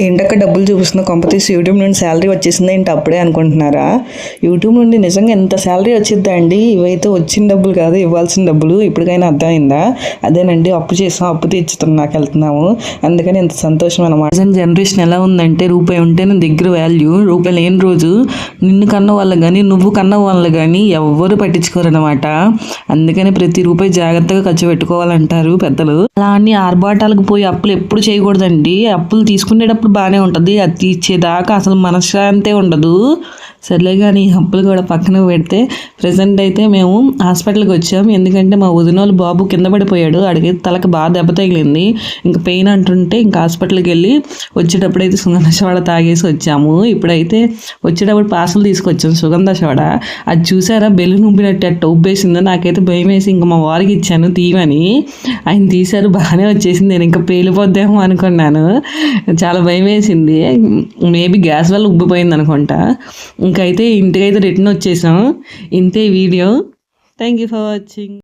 ఏంటక్క డబ్బులు చూపిస్తున్నా కొంపతీసి యూట్యూబ్ నుండి శాలరీ వచ్చేసింది ఏంటి అప్పుడే అనుకుంటున్నారా? యూట్యూబ్ నుండి నిజంగా ఎంత శాలరీ వచ్చిద్దా అండి? ఇవైతే వచ్చిన డబ్బులు కాదు, ఇవ్వాల్సిన డబ్బులు. ఇప్పటికైనా అర్థమైందా? అదేనండి, అప్పు చేసాం, అప్పు తీర్చుతున్నాకి వెళ్తున్నాము, అందుకని ఎంత సంతోషం అనమాట. ప్రజెంట్ జనరేషన్ ఎలా ఉందంటే, రూపాయి ఉంటే నా దగ్గర వాల్యూ, రూపాయి లేని రోజు నిన్ను కన్న వాళ్ళు కానీ నువ్వు కన్న వాళ్ళు కానీ ఎవ్వరు పట్టించుకోరు అనమాట. అందుకని ప్రతి రూపాయి జాగ్రత్తగా ఖర్చు పెట్టుకోవాలంటారు పెద్దలు. అలా అని ఆర్భాటాలకు పోయి అప్పులు ఎప్పుడు చేయకూడదండి. అప్పులు తీసుకునేటప్పుడు బాగానే ఉంటుంది, అది తీర్చేదాకా అసలు మనశ్శాంతే ఉండదు. సర్లే కానీ అప్పులు కూడా పక్కన పెడితే ప్రజెంట్ అయితే మేము హాస్పిటల్కి వచ్చాము. ఎందుకంటే మా వదినోళ్ళు బాబు కింద పడిపోయాడు, అడిగి తలకు బాగా దెబ్బ తగిలింది, ఇంకా పెయిన్ అంటుంటే ఇంకా హాస్పిటల్కి వెళ్ళి వచ్చేటప్పుడు అయితే సుగంధ సోడా తాగేసి వచ్చాము. ఇప్పుడైతే వచ్చేటప్పుడు పార్సల్ తీసుకొచ్చాము సుగంధ సోడా. అది చూసారా బెలూన్ ఉబ్బినట్టు అట్ట ఉబ్బేసిందో, నాకైతే భయం వేసి ఇంకా మా వారికి ఇచ్చాను తీయమని. ఆయన తీశారు, బాగానే వచ్చేసింది. నేను ఇంకా పేలిపోద్దేమో అనుకున్నాను, చాలా భయం వేసింది. మేబీ గ్యాస్ వల్ల ఉబ్బిపోయింది అనుకుంటా. ఇంకైతే ఇంటికైతే రిటర్న్ వచ్చేసాం. ఇంతే video. Thank you for watching.